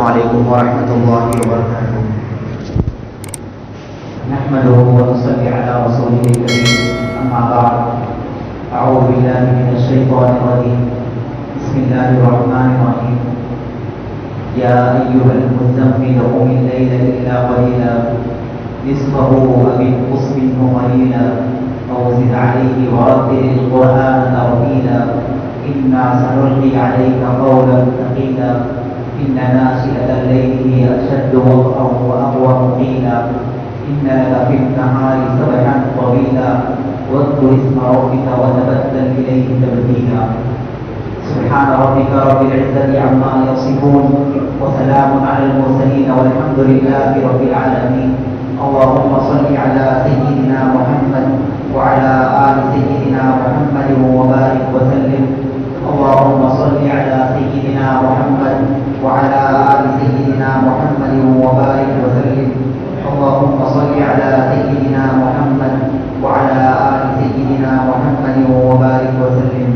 علیکم ورحمۃ اللہ وبرکاتہ. نحمده ونصلي على رسوله الكريم أما بعد أعوذ بالله من الشيطان الرجيم بسم الله الرحمن الرحيم يا أيها المزمل قم الليل إلا قليلا نصفه أو انقص منه قليلا أو زد عليه ورتل القرآن ترتيلا إنا سنلقي عليك قولا ثقيلا إن ناشئة الليل هي أشد وطئا وأقوم قيلا إن لك في النهار سبحا طويلا واذكر اسم ربك وتبتل إليه تبتيلا سبحان ربك رب العزة عما يصفون وسلام على المرسلين والحمد لله رب العالمين. اللهم صل على سيدنا محمد وعلى آل سيدنا محمد وبارك وسلم. اللهم صل على سيدنا محمد وعلى آل سيدنا محمد وبارك وسلم. اللهم صل على سيدنا محمد وعلى آل سيدنا محمد وبارك وسلم.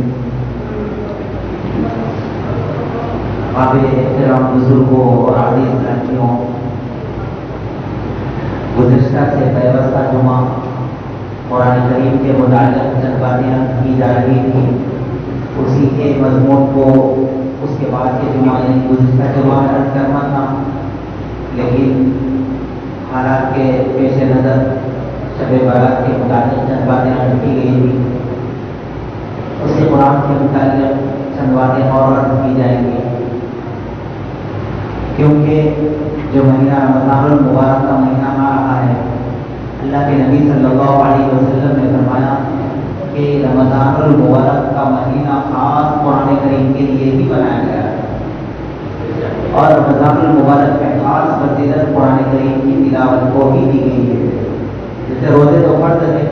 قابل احترام بزرگوں اور عزیز لڑکیوں، گزشتہ سے پیوستہ جمعہ قرآن کریم کے متعلق چند باتیں کی جا رہی تھی. اسی کے مضمون کو اس کے بعد کے جمعہ یعنی گزشتہ جمعہ عرض کرنا تھا، لیکن حالات کے پیش نظر شب برات کے متعلق چند باتیں عرض کی گئی تھی. اسی قرآن کے متعلق چند باتیں اور عرض کی جائیں گی، کیونکہ جو مہینہ رمضان المبارک کا مہینہ آ رہا ہے، اللہ کے نبی صلی اللہ علیہ وسلم نے فرمایا کہ رمضان المبارک کا مہینہ خاص قرآن کریم کے لیے ہی بنایا گیا ہے، اور رمضان المبارک میں خاص فضیلت قرآن کریم کی تلاوت کو بھی دی گئی ہے. جیسے روزے تو فرض ہے،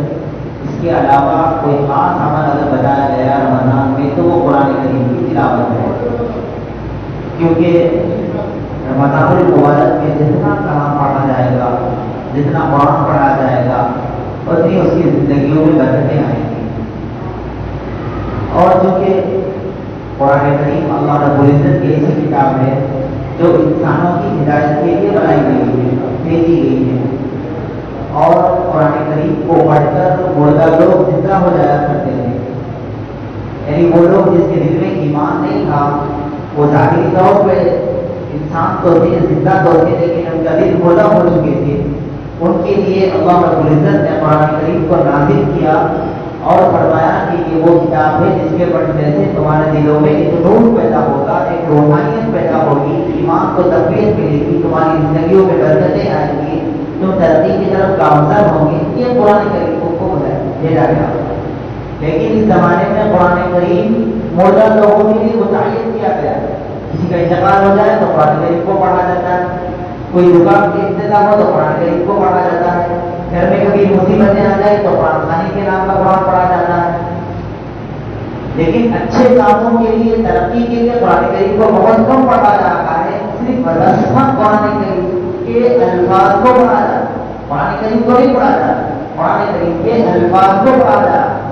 اس کے علاوہ کوئی خاص عمل اگر بتایا گیا رمضان میں تو وہ قرآن کریم کی تلاوت ہے، کیونکہ رمضان المبارک میں جتنا کلام پڑھا جائے گا، جتنا قرآن پڑھا جائے گا، اتنی اس کی زندگیوں میں برکتیں آئیں گی. اور چونکہ قرآن کریم اللہ رب العزت کی ایسی کتاب ہے جو انسانوں کی ہدایت کے لیے بنائی گئی ہے، بھیجی گئی ہے، اور قرآن کریم کو پڑھ کر مردہ لوگ زندہ ہو جایا کرتے ہیں. یعنی وہ لوگ جس کے دل میں ایمان نہیں تھا، وہ ظاہری طور پہ انسان تو تھے، زندہ تو تھے، لیکن ان کا دل مردہ ہو چکے تھے. ان کے لیے اللہ رب العزت نے قرآن کریم کو نازل کیا اور فرمایا کہ یہ وہ کتاب ہے جس کے پڑھنے سے تمہارے دلوں میں ایک نور پیدا ہوگا، ایک روحانیت پیدا ہوگی، ایمان کو تقویت ملے گی، تمہاری زندگیوں میں برکتیں آئیں گی، تم ترقی کی طرف گامزن ہوں گے. یہ قرآن کریم کو بھیجا گیا. لیکن اس زمانے میں قرآن کریم مردہ لوگوں کے لیے متعین کیا گیا ہے. کسی کا انتقال ہو جائے تو قرآن کریم کو پڑھا جاتا ہے، کوئی دکان کے انتظام ہو تو قرآن کریم کو پڑھا جاتا ہے، گھر میں کبھی مصیبتیں آ جائے تو قرآن خانی کے نام کا قرآن پڑھا جاتا ہے. لیکن اچھے کاموں کے لیے، ترقی کے لیے قرآن کریم کو بہت کم پڑھا جا رہا ہے. صرف رسمت قرآن کریم کے الفاظ کو پڑھا جاتا ہے، قرآن کریم کو نہیں پڑھا جاتا، قرآن کریم کے الفاظ کو پڑھا جاتا ہے.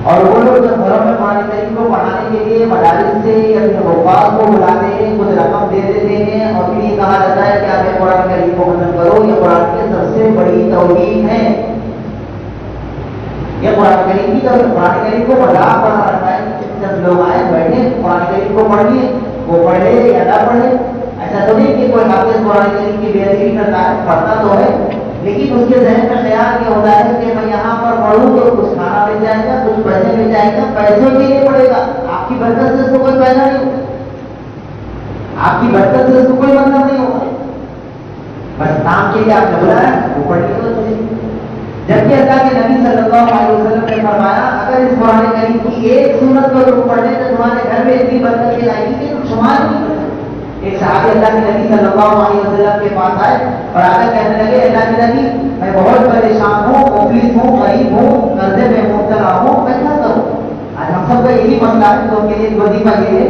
اور وہ لوگ جب گھروں میں قرآن کریم کو پڑھانے کے لیے مدارس سے اپنے حفاظ کو بلاتے ہیں، کچھ رقم دے دیتے ہیں، اور پھر یہ کہا جاتا ہے کہ آپ قرآن کریم کو ختم کرو. یہ قرآن کی سب سے بڑی توہین ہے. یہ قرآن کریم کی قرآن کریم کو مذاق بنا رکھا ہے. جب لوگ آئے بیٹھے قرآن کریم کو پڑھ لیے، وہ پڑھ لے یا نہ پڑھ لے، ایسا تو نہیں کہ کوئی حافظ قرآن کریم کی بے ادبی کرتا ہے، پڑھتا تو ہے، لیکن اس کے ذہن میں خیال یہ ہوتا ہے کہ میں یہاں پر پڑھوں تو کچھ کھانا مل جائے گا، کچھ پیسے مل جائے گا. پیسوں کے لیے پڑھے گا، آپ کی برکت سے اس کو کوئی فائدہ نہیں ہوگا، آپ کی برکت سے اس کو کوئی مطلب نہیں ہوگا. بس کام کے لیے آپ نے بلایا، وہ پڑھ کے تو چلے. جبکہ اللہ کے نبی صلی اللہ علیہ وسلم نے فرمایا اگر اس قرآن کریم کی ایک سورت کو تم پڑھ لیں تو تمہارے گھر میں اتنی برکتیں آئیں گی کہ تم شمار نہیں کر سکتے. ایک صحابی اللہ کے نبی صلی اللہ علیہ وسلم کے پاس آئے اور آ کر کہنے لگے اللہ کے نبی میں بہت پریشان ہوں، مفلس ہوں، غریب ہوں، قرضے میں مبتلا ہوں، میں کیا کروں؟ آج ہم سب کا یہی مسئلہ ہے. تو ان کے لیے وظیفہ یہ ہے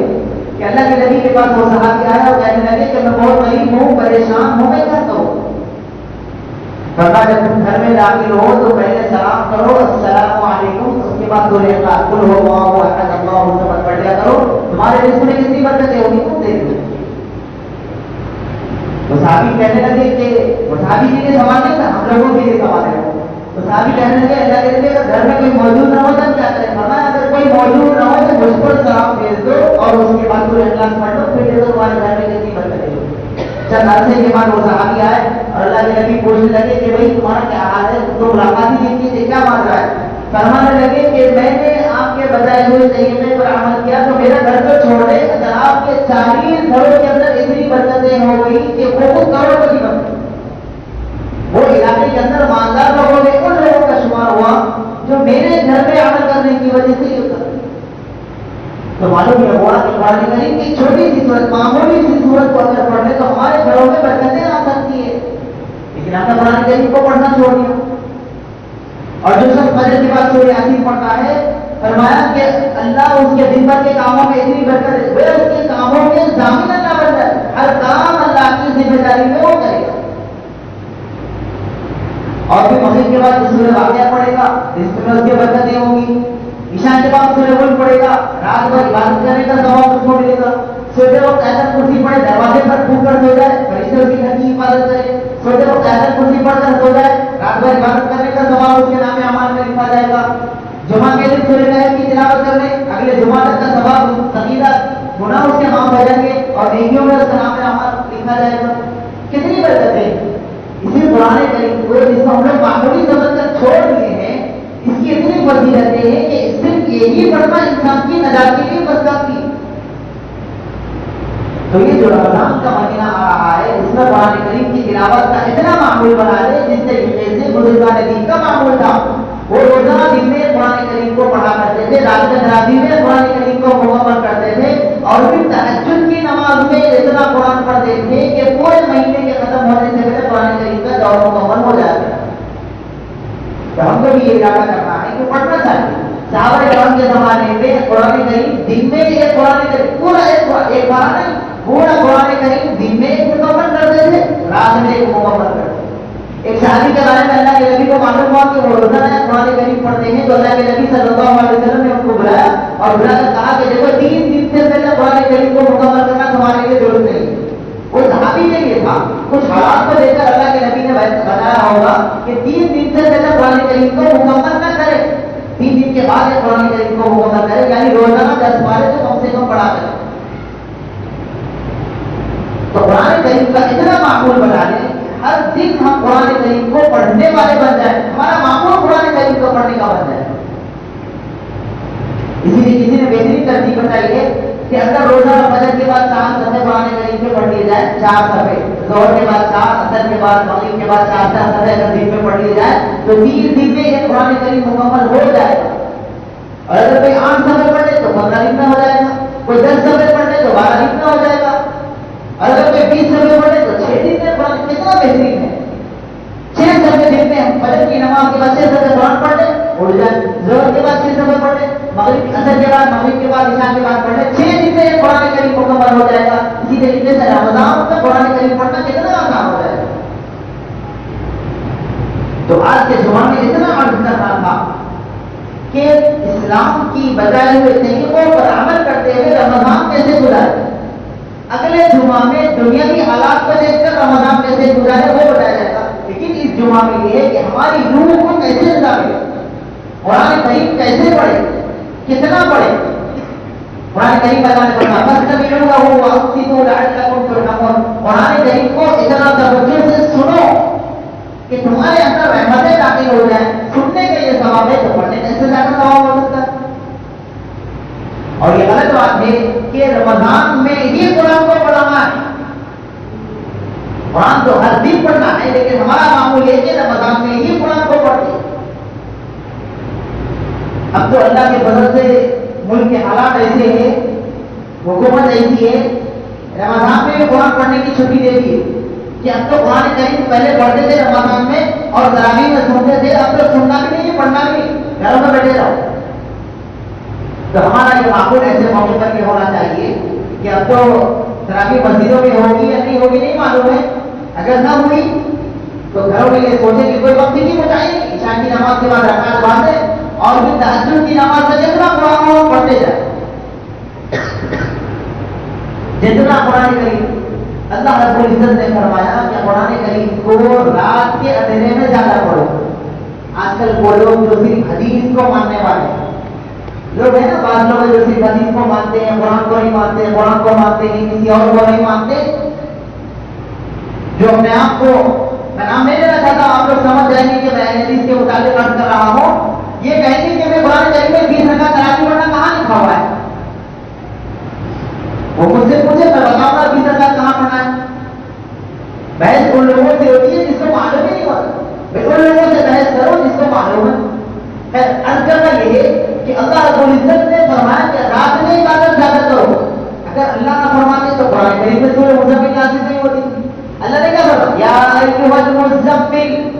کہ اللہ کے نبی کے پاس وہ صحابی آیا اور کہنے لگے کہ میں بہت غریب ہوں، پریشان ہوں، میں کیا کروں؟ فرمایا جب تم گھر میں داخل ہو تو پہلے سلام کرو، السلام علیکم، اس کے بعد سورہ اخلاص قل هو الله احد الله الصمد پڑھ لیا کرو. تمہارے رزق میں کتنی برکتیں ہوگی تم دیکھ لو. تو صحابی کہنے لگے کہ وہ صحابی کے لیے سوال نہیں تھا، ہم لوگوں کے لیے سوال ہے. تو صحابی کہنے لگے اللہ کے نبی اگر گھر میں کوئی موجود نہ ہو تو کیا کریں؟ فرمایا اگر کوئی موجود نہ ہو تو مجھ پر سلام بھیج دو اور اس کے بعد سورہ اخلاص پڑھ دو، پھر دیکھو تمہارے گھر میں کتنی برکتیں ہوگی. چند عرصے کے بعد وہ صحابی آئے اور اللہ کے نبی پوچھنے لگے کہ بھائی تمہارا کیا حال ہے، تو ملاقات ہی کی تھی، کیا مانگ رہا ہے؟ فرمانے لگے کہ میں نے آپ کے بتائے ہوئے طریقے پر عمل کیا تو میرا گھر تو چھوڑ دے، اگر آپ کے 40 گھروں کے اندر اتنی برکتیں ہو گئی کہ وہ کروڑوں کی برکت، وہ علاقے کے اندر مالدار لوگوں نے ان لوگوں کا شمار ہوا جو میرے گھر میں عمل کرنے کی وجہ سے یہ کرتے. تو معلوم یہ ہوا کہ قرآن کریم کی چھوٹی سی صورت، معمولی سی صورت کو اگر پڑھ لے تو ہمارے گھروں میں برکتیں آ سکتی ہے. لیکن ہم نے قرآن کریم کو پڑھنا چھوڑ دیا. اور جو شخص فجر کے بعد سورہ یاسین پڑھتا ہے، فرمایا کہ اللہ اس کے دن بھر کے کاموں میں اتنی برکت ہے، وہ اس کے کاموں کے ضامن اللہ بن جائے، ہر کام اللہ کی ذمہ داری میں وہ کرے گا. اور پھر مغرب کے بعد سورہ واقعہ پڑھے گا، اس میں اس کی برکتیں ہوں گی. عشاء کے بعد سورہ ملک پڑھے گا، رات بھر عبادت کرنے کا ثواب اس کو ملے گا. سوتے وقت آیت کرسی پڑھے، دروازے پر پھونک کر سو جائے، فرشتے اس کی گھر کی حفاظت کرے. سوتے وقت آیت کرسی پڑھ کر سو جائے، رات بھر عبادت کرنے کا ثواب اس کے نام اعمال میں لکھا جائے گا. جمعہ کے دن سورہ کہف کی تلاوت کرنے، اگلے جمعہ تک کا ثواب صغیرہ گناہ اس کے معاف ہو جائیں گے اور نیکیوں میں اس کا نام اعمال لکھا جائے گا. کتنی برکتیں اسی قرآن کریم کو جس کو ہم لوگ معمولی سمجھ کر چھوڑ دیے ہیں، اس کی اتنی فضیلتیں ہیں کہ صرف یہی پڑھنا انسان کی نجات کے لیے بس کافی. تو یہ جو رمضان کا مہینہ آ رہا ہے اس میں قرآن کریم کی تلاوت کا اتنا معمول بنا دے جس طریقے سے بزرگان دین کا معمول تھا. وہ روزانہ دن میں قرآن کریم کو پڑھا کرتے تھے، رات میں تراویح میں قرآن کریم کو مکمل کرتے تھے، اور پھر تہجد کی نماز میں اتنا قرآن پڑھتے تھے کہ پورے مہینے کے ختم ہونے سے پہلے قرآن کریم کا دور مکمل ہو جاتا. تو ہم کو بھی یہ ارادہ کرنا ہے کہ پڑھنا چاہیے. صحابہ کرام کے زمانے میں قرآن کریم دن میں ایک قرآن کریم پورا ایک بار نہیں، پورا قرآن کریم دن میں ایک مکمل کرتے تھے، رات میں ایک مکمل کرتے تھے. ایک شادی کے بارے میں اللہ کے نبی کو معلوم ہوا کہ وہ روزانہ قرآن کریم پڑھتے ہیں، تو اللہ کے نبی صلی اللہ علیہ وسلم نے ان کو بلایا اور بلا کر کہا کہ دیکھو 3 دن سے پہلے قرآن کریم کو مکمل کرنا تمہارے لیے ضرورت نہیں. وہ صحابی کے لیے تھا، کچھ حالات کو دیکھ کر اللہ کے نبی نے بتایا ہوگا کہ 3 دن سے پہلے قرآن کریم کو مکمل نہ کرے، 3 دن کے بعد قرآن کریم کو مکمل کرے، یعنی روزانہ 10 پارے تو کم سے کم پڑھا کرے. تو قرآن کریم کا اتنا معمول بنا دیں ہر دن ہم قرآن کریم کو پڑھنے والے بن جائیں، ہمارا معمول قرآن کریم کو پڑھنے کا بن جائے. اسی لیے کسی نے بہترین ترتیب بتائی ہے کہ اگر روزانہ فجر کے بعد 4 صفحے قرآن کریم کے پڑھ لیے جائے، 4 صفحے، ظہر کے بعد 4، عصر کے بعد، مغرب کے بعد 4 صفحے اگر دن میں پڑھ لیے جائے تو 3 دن میں یہ قرآن کریم مکمل ہو جائے گا. اور اگر کوئی 8 صفحے پڑھے تو 15 دن میں ہو جائے گا، کوئی 10 صفحے پڑھے تو 12 دن میں ہو جائے گا، اور اگر کوئی 20 صفحے پڑھے تو 6 دن میں. قرآن کتنا بہترین ہے. 6 صفحے دن میں ہم فجر کی نماز کے بعد 6 صفحے قرآن پڑھ لیں، اٹھ جائیں، ظہر کے بعد 6 صفحے پڑھ لیں، عصر کے بعد، مغرب کے بعد، عشاء کے بعد پڑھ لیں، 6 دن میں قرآن کریم مکمل ہو جائے گا. اسی طریقے سے رمضان میں قرآن کریم پڑھنا کتنا آسان ہو جائے گا. تو آج کے جمعہ میں اتنا عرض کرنا تھا کہ اسلام کی بتائے ہوئے طریقوں پر عمل کرتے ہوئے رمضان کیسے گزارے. اگلے جمعہ میں دنیاوی حالات کو دیکھ کر رمضان کیسے گزارے وہ بتایا جائے گا، لیکن اس جمعہ میں یہ ہے کہ ہماری روح کو کیسے گزارے، قرآن کریم کیسے پڑھے، کتنا پڑھے. قرآن کریم قرآن کریم کو اتنا توجہ سے سنو کہ تمہارے اندر رحمتیں داخل ہو جائیں. سننے کا یہ ثواب ہے تو پڑھنے کا اس سے زیادہ ثواب ہو سکتا ہے. اور یہ غلط بات ہے کہ رمضان میں ہی قرآن کو پڑھنا ہے. قرآن تو ہر دن پڑھنا ہے، لیکن ہمارا معمول یہ کہ رمضان میں ہی قرآن کو پڑھتے. اب تو اللہ کے فضل سے ملک کے حالات ایسے ہیں، حکومت ایسی ہے، رمضان میں قرآن پڑھنے کی چھٹی دیتی ہے کہ اب تو قرآن کریم پہلے پڑھتے تھے رمضان میں اور تراویح میں سنتے تھے، اب تو سننا بھی نہیں، پڑھنا بھی نہیں، گھروں میں بیٹھے رہو. تو ہمارا یہ معقول ایسے موقع پر یہ ہونا چاہیے کہ اب تو تراویح مسجدوں میں ہوگی یا نہیں ہوگی نہیں معلوم ہے. اگر نہ ہوئی تو گھروں میں یہ سوچیں کہ کوئی وقت نہیں بچائے، عشاء کی نماز کے بعد رکعت باندھے اور پھر تہجد کی نماز میں جتنا قرآن پڑھتے جائے، جتنا قرآن کریم اللہ رب العزت نے فرمایا کہ قرآن کریم کو رات کے اندھیرے میں زیادہ پڑھو. آج کل وہ لوگ جو صرف حدیث کو ماننے والے لوگ ہیں نا, بعض لوگ جو صرف حدیث کو مانتے ہیں, قرآن کو نہیں مانتے, قرآن کو مانتے نہیں, کسی اور کو نہیں مانتے, جو اپنے آپ کو, میں نام نہیں لینا چاہتا, آپ لوگ سمجھ جائیں گے کہ میں حدیث کے متعلق عرض کر رہا ہوں. یہ کہیں گے کہ میں قرآن کریم میں 20 رکعت تراویح پڑھنا کہاں لکھا ہوا ہے؟ وہ مجھ سے پوچھے, میں بتاؤں گا 20 رکعت کہاں پڑھنا ہے. بحث ان لوگوں سے ہوتی ہے جس کو معلوم ہی نہیں ہوتا. ان لوگوں سے بحث کرو جس کو معلوم ہے. خیر, عرض کرنا یہ ہے کہ اللہ رب العزت نے فرمایا کہ رات میں عبادت زیادہ کرو. اگر اللہ نہ فرماتے تو قرآن کریم میں سورہ مزمل نازل نہیں ہوتی. اللہ نے کیا فرمایا, یا ایھا المزمل,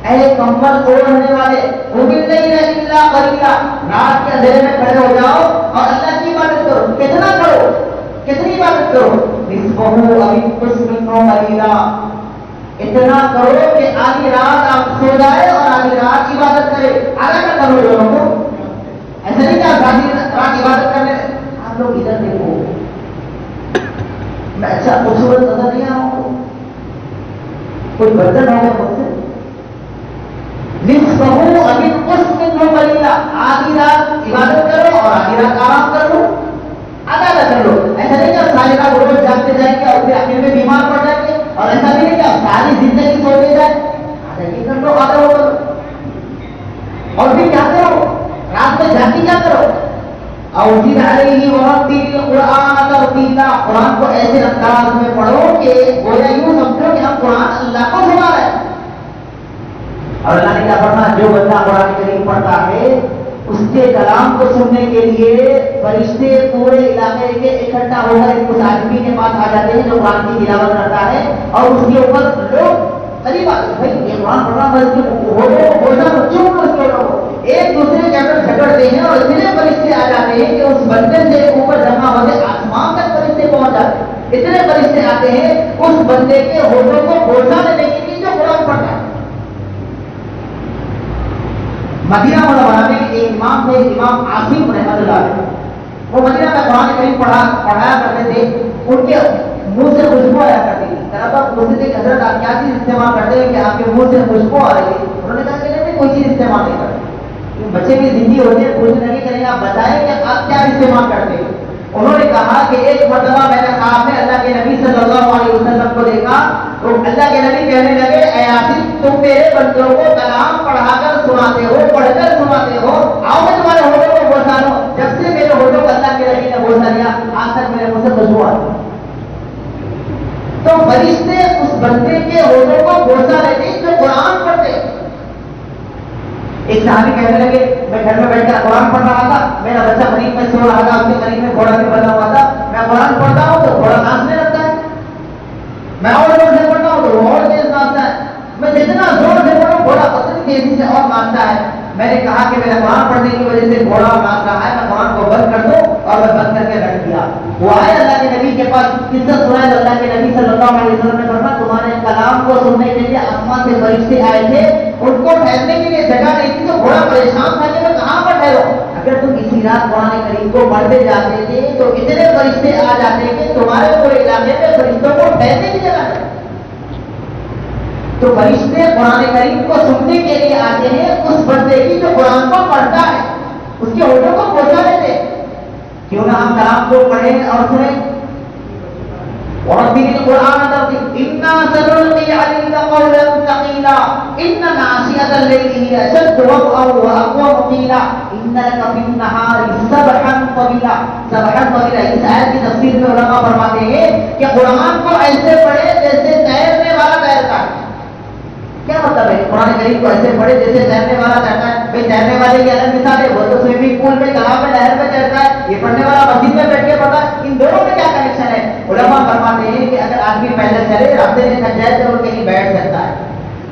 اے کمبل اوڑھنے والے, قم اللیل الا قلیلا, رات کے اندھیرے میں کھڑے ہو جاؤ اور اللہ کی عبادت کرو. کتنا کرو, کتنی عبادت کرو؟ نصفہ او انقص منہ قلیلا, اتنا کرو کہ آدھی رات آپ سو جائے اور آدھی رات عبادت کرے. آگے کا کرو لوگوں کو, ایسا نہیں کہ آدھی رات عبادت کرنے. آپ لوگ ادھر دیکھو, میں اچھا خوبصورت نظر نہیں آؤں گا, کوئی برتن ہو گیا مجھ سے. نصفہ او انقص منہ قلیلا, آدھی رات عبادت کرو اور آدھی رات آرام کر لو, آدھا کر لو. ایسا نہیں کہ ساری رات روز جاگتے جائیں گے اور پھر آخر میں بیمار پڑ جائیں گے, اور ایسا نہیں کہ ساری زندگی سوتے جائے. آدھا یہ کر لو, آدھا وہ کرو. اور پھر کیا کرو, رات میں جاگی کیا کرو, اوزد علیہ ورتل القرآن ترتیلا, قرآن کو ایسے انداز میں پڑھو کہ گویا یوں سمجھو کہ ہم قرآن اللہ کو سنا رہے ہیں. اور اللہ نے کیا فرمایا, جو بندہ قرآن کریم پڑھتا ہے اس کے کلام کو سننے کے لیے فرشتے پورے علاقے کے اکٹھا ہو کر اس آدمی کے پاس آ جاتے ہیں جو قرآن کی تلاوت کرتا ہے, اور اس کے اوپر لوگ قریب آتے ہیں, بھائی یہ قرآن پڑھ رہا ہے, ایک دوسرے کے اندر جھگڑتے ہیں اور اتنے فرشتے آ جاتے ہیں کہ اس بندے سے اوپر جمع ہوتے آسمان تک فرشتے پہنچ جاتے ہیں. اتنے فرشتے آتے ہیں اس بندے کے ہونٹوں کو بوجھا دینے کے لیے جو قرآن پڑھتا ہے. مدینہ منورہ میں ایک امام تھے, امام عاصم رحمۃ اللہ علیہ. وہ مدینہ میں قرآن کریم پڑھایا کرتے تھے. ان کے منہ سے خوشبو آیا کرتی تھی. طلبا پوچھتے تھے کہ حضرت آپ کیا چیز استعمال کرتے ہیں کہ آپ کے منہ سے خوشبو آ رہی ہے؟ انہوں نے کہا کہ نہیں, کوئی چیز استعمال نہیں کرتے. بچے کی زندگی ہوتی ہے, پوچھنے لگے کہ نہیں آپ بتائیں کہ آپ کیا استعمال کرتے ہیں. انہوں نے کہا کہ ایک مرتبہ میں نے خواب میں اللہ کے نبی صلی اللہ علیہ وسلم کو دیکھا تو اللہ کے نبی کہنے لگے, اے عاصم تم میرے بندوں کو کلام پڑھا کر سناتے ہو, پڑھ کر سناتے ہو, آؤ میں تمہارے ہونٹوں کو بوسا لوں. جب سے میرے ہونٹوں کو اللہ کے نبی نے بوسا لیا آج تک میرے منہ سے خوشبو آتی. تو فرشتے اس بندے کے ہونٹوں کو بوسا لیتے جو قرآن پڑھتے. ایک صحابی کہنے لگے, میں گھر میں بیٹھ کر قرآن پڑھ رہا تھا, میرا بچہ قریب میں سو رہا تھا, اس کے قریب میں گھوڑا بھی بنا ہوا تھا. میں قرآن پڑھتا ہوں تو گھوڑا ناچنے لگتا ہے, میں اور زور سے پڑھتا ہوں تو وہ اور تیز ناچتا ہے, میں جتنا زور سے پڑھوں گھوڑا اتنی تیزی سے اور ناچتا ہے. میں نے کہا کہ میرا قرآن پڑھنے کی وجہ سے گھوڑا ناچ رہا ہے, میں قرآن کو بند کر دوں, اور میں بند کر کے رکھ دیا. وہ آئے اللہ کے نبی کے پاس, قصت سنائے تو اللہ کے نبی صلی اللہ علیہ وسلم نے فرمایا تمہارے کلام کو سننے کے لیے آسمان سے فرشتے آئے تھے, ان کو ٹھہرنے کے لیے جگہ نہیں تھی تو گھوڑا پریشان تھا کہ میں کہاں پر ٹھہروں. اگر تم اسی رات قرآن کریم کو پڑھتے جاتے تھے تو اتنے فرشتے آ جاتے کہ تمہارے پورے علاقے میں فرشتوں کو ٹھہرنے کی جگہ نہیں. تو فرشتے قرآن کریم کو سننے کے لیے آتے ہیں اس بندے کی جو قرآن کو پڑھتا ہے, اس کے ہونٹوں کو بوسا دیتے. کیوں نہ ہم کلام کو پڑھیں اور سنیں. وَرَتِّلِ الْقُرْآنَ تَرْتِيلًا إِنَّا سَنُلْقِي عَلَيْكَ قَوْلًا ثَقِيلًا إِنَّ نَاشِئَةَ اللَّيْلِ هِيَ أَشَدُّ وَطْئًا وَأَقْوَمُ قِيلًا إِنَّ لَكَ فِي النَّهَارِ سَبْحًا طَوِيلًا. سبحًا طویلا, اس آیت کی تفسیر میں علماء فرماتے ہیں کہ قرآن کو ایسے پڑھے جیسے تیرنے والا تیرتا ہے. کیا مطلب ہے, قرآن کریم کو ایسے پڑھے جیسے تیرنے والا تیرتا ہے. بھائی تیرنے والے کی الگ مثال ہے, وہ تو سوئمنگ پول میں تالاب میں نہر میں تیرتا ہے, یہ پڑھنے والا مسجد میں بیٹھ کے پڑھتا ہے. ان دونوں میں کیا کنیکشن ہے؟ علماء فرماتے ہیں کہ اگر آدمی پیدل چلے, راستے میں تھک جائے تو وہ کہیں بیٹھ سکتا ہے.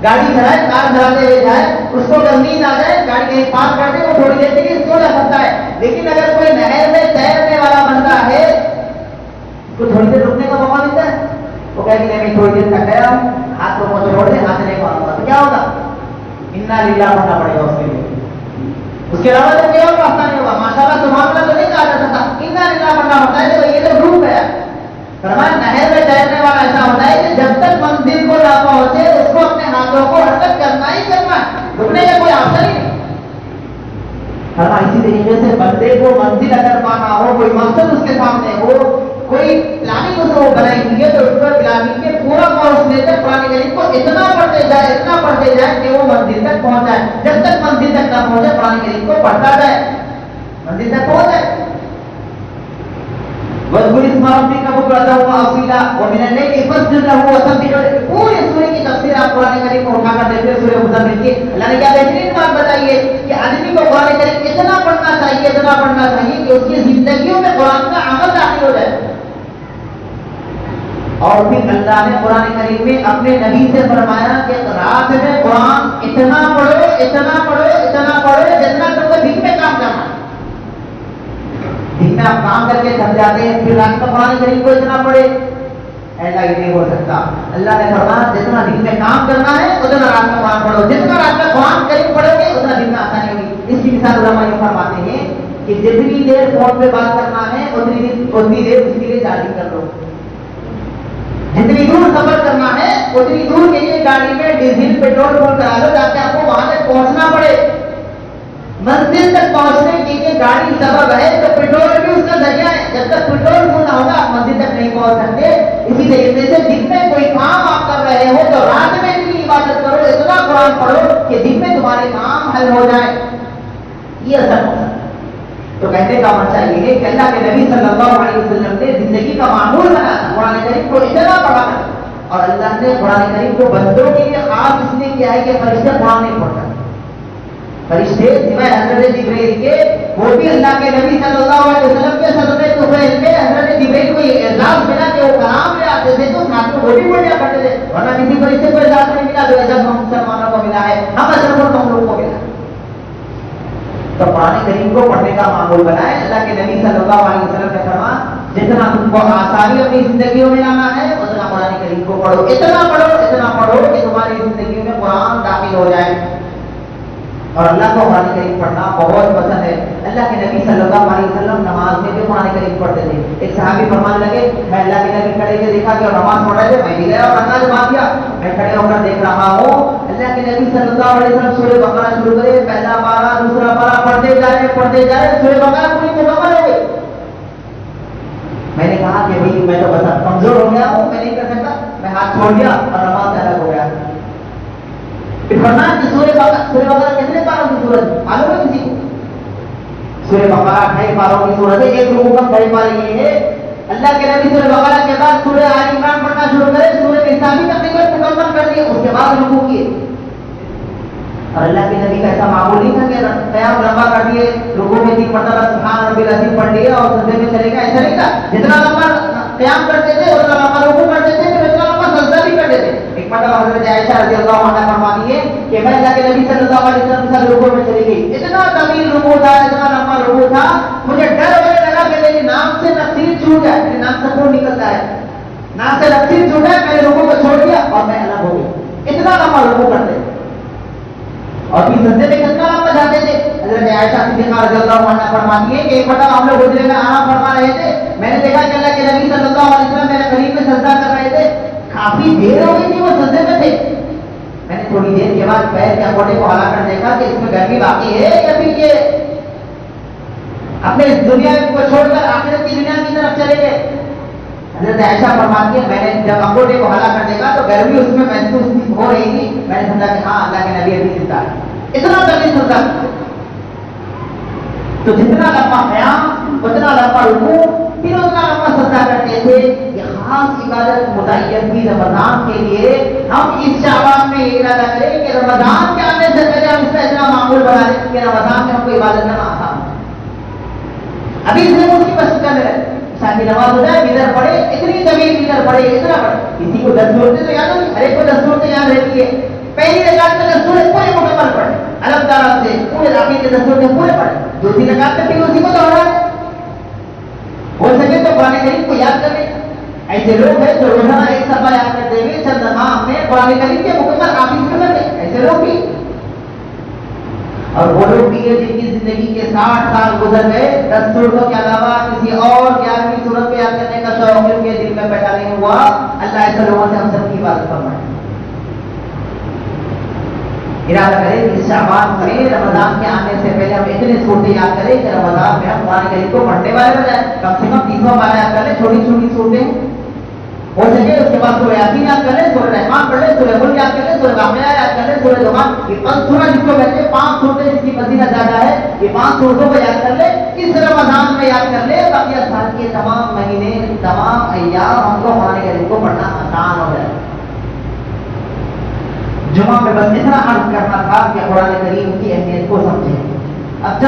گاڑی چلائے, کار چلاتے ہوئے جائے, اس کو اگر نیند آ جائے, گاڑی کہیں پارک کر دے, وہ تھوڑی دیر کے لیے سو جا سکتا ہے. لیکن اگر کوئی نہر میں تیرنے والا بندہ ہے تو تھوڑی دیر رکنے کا موقع ملتا ہے. وہ کہے کہ میں تھوڑی دیر تک گیا ہوں, ہاتھ کو چھوڑ دے, ہاتھ نہیں پاؤں گا, تو کیا ہوگا؟ انا للہ پڑھنا پڑے گا اس کے لیے. اس کے علاوہ تو کوئی اور راستہ نہیں ہوگا. ماشاءاللہ سبحان اللہ تو نہیں کہا جا سکتا, انا للہ پڑھنا ہوتا ہے. تو یہ تو ڈوب گیا. فرمایا نہر میں تیرنے حاصل ہی نہیں. اسی طریقے سے بندے کو منزل اگر پانا ہو, کوئی مقصد اس کے سامنے ہو, کوئی پلاننگ اس کو بنائی ہوئی ہے, تو اس پر پلاننگ کے پورا کورس لے کر قرآن کریم کو اتنا پڑھتے جائے کہ وہ منزل تک پہنچ جائے. جب تک منزل تک نہ پہنچے قرآن کریم کو پڑھتا جائے, منزل تک پہنچ جائے. وَاذْكُرِ اسْمَ رَبِّكَ بُكْرَةً وَأَصِيلًا وَمِنَ اللَّيْلِ فَاسْجُدْ لَهُ وَسَبِّحْهُ. پورے سورے کی تفسیر آپ قرآن کریم کو اٹھا کر دیکھتے سورہ مزمل کی. اللہ نے کیا بہترین بات بتائی ہے کہ آدمی کو قرآن کریم اتنا پڑھنا چاہیے کہ اس کی زندگیوں میں قرآن کا عمل داخل ہو جائے. اور پھر اللہ نے قرآن کریم میں اپنے نبی سے فرمایا کہ رات میں قرآن اتنا پڑھو جتنا تم کو دن میں کام کرنا ہے. دن میں آپ کام کر کے تھک جاتے ہیں, پھر رات میں قرآن کریم کو اتنا پڑھے, ایسا ہی نہیں ہو سکتا. اللہ نے فرمایا جتنا دن میں کام کرنا ہے اتنا رات میں قرآن پڑھو. جتنا رات میں قرآن کریم پڑھو گے اتنا دن میں آسانی ہوگی. اس کی مثال علماء یہ فرماتے ہیں کہ جتنی دیر فون پہ بات کرنا ہے اتنی دیر اس کے لیے چارجنگ کر لو. جتنی دور سفر کرنا ہے اتنی دور کے لیے گاڑی میں ڈیزل پیٹرول فل کرا لو تاکہ آپ کو وہاں تک پہنچنا پڑے. منزل تک پہنچنے کے لیے گاڑی سبب ہے تو پیٹرول بھی اس کا ذریعہ ہے. جب تک پیٹرول فل نہ ہوگا آپ منزل تک نہیں پہنچ سکتے. اسی طریقے سے دن میں کوئی کام آپ کر رہے ہو تو رات میں اتنی عبادت کرو, اتنا قرآن پڑھو کہ دن میں تمہارے کام حل ہو جائے. یہ اثر ہوتا ہے. تو کہنے کا مطلب یہ ہے کہ اللہ کے نبی صلی اللہ علیہ وسلم نے زندگی کا معمول بنایا تھا قرآن کریم کو اتنا پڑھا. اور اللہ نے قرآن کریم کو بندوں کے لیے خاص اس لیے کیا ہے کہ فرشتے قرآن نہیں پڑھتا. فرشتے سوائے حضرت جبرائیل کے, وہ بھی اللہ کے نبی صلی اللہ علیہ وسلم کے صدقے طفیل میں حضرت جبرائیل کو یہ اعزاز ملا کہ وہ کلام لے آتے تھے تو ساتھ میں وہ بھی پڑھ لیا کرتے تھے. ورنہ کسی فرشتے کو اعزاز نہیں ملا جو اعزاز ہم مسلمانوں کو ملا ہے, ہم اشرف الخلق کو ملا. تو قرآن کریم کو پڑھنے کا معمول بنائے. اللہ کے نبی صلی اللہ علیہ وسلم نے فرمایا جتنا تم کو آسانی اپنی زندگیوں میں لانا ہے اتنا قرآن کریم کو پڑھو, اتنا پڑھو کہ تمہاری زندگیوں میں قرآن داخل ہو جائے. اور اللہ کو قرآن کریم پڑھنا بہت پسند ہے. اللہ کے نبی صلی اللہ علیہ وسلم نماز میں بھی قرآن کریم پڑھتے تھے. ایک صحابی فرمانے لگے میں اللہ کے نبی کھڑے کے دیکھا کہ وہ نماز پڑھ رہے تھے, میں بھی گیا اور اللہ نے بات کیا, میں کھڑے ہو کر دیکھ رہا ہوں اللہ کے نبی صلی اللہ علیہ وسلم سورہ بقرہ شروع کرے, پہلا پارہ دوسرا پارہ پڑھتے جا رہے سورہ بقرہ پوری مکمل ہو گئی. میں نے کہا کہ بھائی میں تو بس کمزور ہو گیا ہوں, میں نہیں کر سکتا, میں ہاتھ چھوڑ دیا اور نماز سے الگ ہو گیا. پھر فرمایا کہ سورہ بقرہ کتنے پاروں کی سورت معلوم ہے کسی کو؟ سورہ بقرہ 2.5 پاروں کی سورت ہے. ایک رکوع کا 2.5 پارے یہ ہے. اللہ کے نبی سورہ بقرہ کے بعد سورہ آل عمران پڑھنا شروع کرے, سورہ نساء بھی تقریباً مکمل کر دیے, اس کے بعد رکوع کیے. اور اللہ کے نبی کا ایسا معمول نہیں تھا کہ قیام لمبا کر دیے, رکوع میں 3 مرتبہ سبحان ربی العظیم پڑھ لیا اور سجدے میں چلے گا, ایسا نہیں تھا. جتنا لمبا قیام کرتے تھے اتنا لمبا رکوع کرتے تھے, پھر اتنا لمبا سجدہ بھی کرتے تھے. ایک مرتبہ حضرت عائشہ رضی اللہ عنہا فرماتی ہے کہ میں اللہ کے نبی صلی اللہ علیہ وسلم کے ساتھ رکوع میں چلی گئی, اتنا طویل رکوع تھا, اتنا لمبا رکوع تھا, مجھے ڈر ہونے لگا کہ میری ناک سے نقصیر چھوٹ جائے. میری ناک سے خون نکلتا ہے, ناک سے نقصیر چھوٹ جائے. میں نے رکوع کو چھوڑ دیا اور میں الگ ہو گیا. اتنا لمبا رکوع کرتے تھے. اور پھر سجدے میں کتنا لمبا جاتے تھے. حضرت عائشہ صدیقہ رضی اللہ عنہا فرماتی ہے کہ ایک مرتبہ ہم لوگ حجرے میں آرام فرما رہے تھے, میں نے دیکھا کہ اللہ کے نبی صلی اللہ علیہ وسلم میرے قریب میں سجدہ کر رہے تھے. کافی دیر ہو گئی تھی وہ سجدے میں تھے. میں نے تھوڑی دیر کے بعد پیر کے انگوٹے کو ہلا کر دیکھا کہ اس میں گرمی باقی ہے یا پھر یہ اپنے دنیا کو چھوڑ کر آخرت کی دنیا کی طرف چلے گئے. حضرت عائشہ فرماتی ہے میں نے جب انگوٹے کو ہلا کر دیکھا تو گرمی اس میں محسوس ہو رہی تھی. میں نے سمجھا کہ ہاں اللہ کے نبی ابھی زندہ ہے. اتنا طویل سجدہ. تو جتنا لمبا قیام اتنا لمبا رکوع, پھر اتنا لمبا سجدہ کرتے تھے. یہ خاص عبادت متعین تھی رمضان کے لیے. ہم اس شعبان میں یہ ارادہ کریں کہ رمضان کے آنے سے پہلے ہم اس کا اتنا معمول بنا لیں کہ رمضان میں ہم کو عبادت کرنا آسان ہو. ابھی اس میں اس کی مشق کر رہے شادی نماز ہو جائے, ادھر پڑھے, اتنی طویل ادھر پڑھے, اتنا پڑھے. کسی کو 10 صورتیں تو یاد ہوگی, ہر ایک کو 10 صورتیں یاد رہتی ہے. پہلی رکعت میں 10 سورت پورے مکمل پڑھے, الگ طرح سے پورے آخر کے 10 صورتیں پورے پڑھے. دوسری رکعت میں پھر اسی کو دوہرائے. ہو سکے تو قرآن کریم کو یاد کر لیں. ایسے لوگ ہیں جو روزانہ ایک صفحہ یاد کرتے ہوئے چند ماہ میں قرآن کریم کے مکمل حافظ کر لیں. ایسے لوگ بھی, اور وہ لوگ بھی ہیں جن کی زندگی کے 60 سال گزر گئے, 10 صورتوں کے علاوہ کسی اور 11ویں صورت کو یاد کرنے کا شوق ان کے دل میں پیدا نہیں ہوا. اللہ ایسے لوگوں سے ہم سب کی عبادت فرمائے. ارادہ کریں کہ اس شعبان میں رمضان کے آنے سے پہلے ہم اتنے صورتیں یاد کریں کہ رمضان میں ہم قرآن کریم کو پڑھنے والے ہو جائیں. کم سے کم 300 پارہ یاد کر لیں, چھوٹی چھوٹی صورتیں ہو سکے. اس کے بعد سورہ یاسین یاد کر لیں, سورہ رحمان پڑھ لیں, سورہ ملک یاد کر لیں, سورہ واقعہ یاد کر لیں, سورہ دخان. یہ سورہ جس کو کہتے ہیں 5 صورتیں جس کی فضیلت زیادہ ہے, یہ 5 صورتوں کو یاد کر لیں. اس رمضان میں یاد کر لیں, باقی سال کے تمام مہینے تمام ایام ہم کو قرآن کریم کو پڑھنا آسان ہو جائے. جمعہ میں بس اتنا عرض کرنا تھا کہ قرآن کریم کی اہمیت کو سمجھیں. اب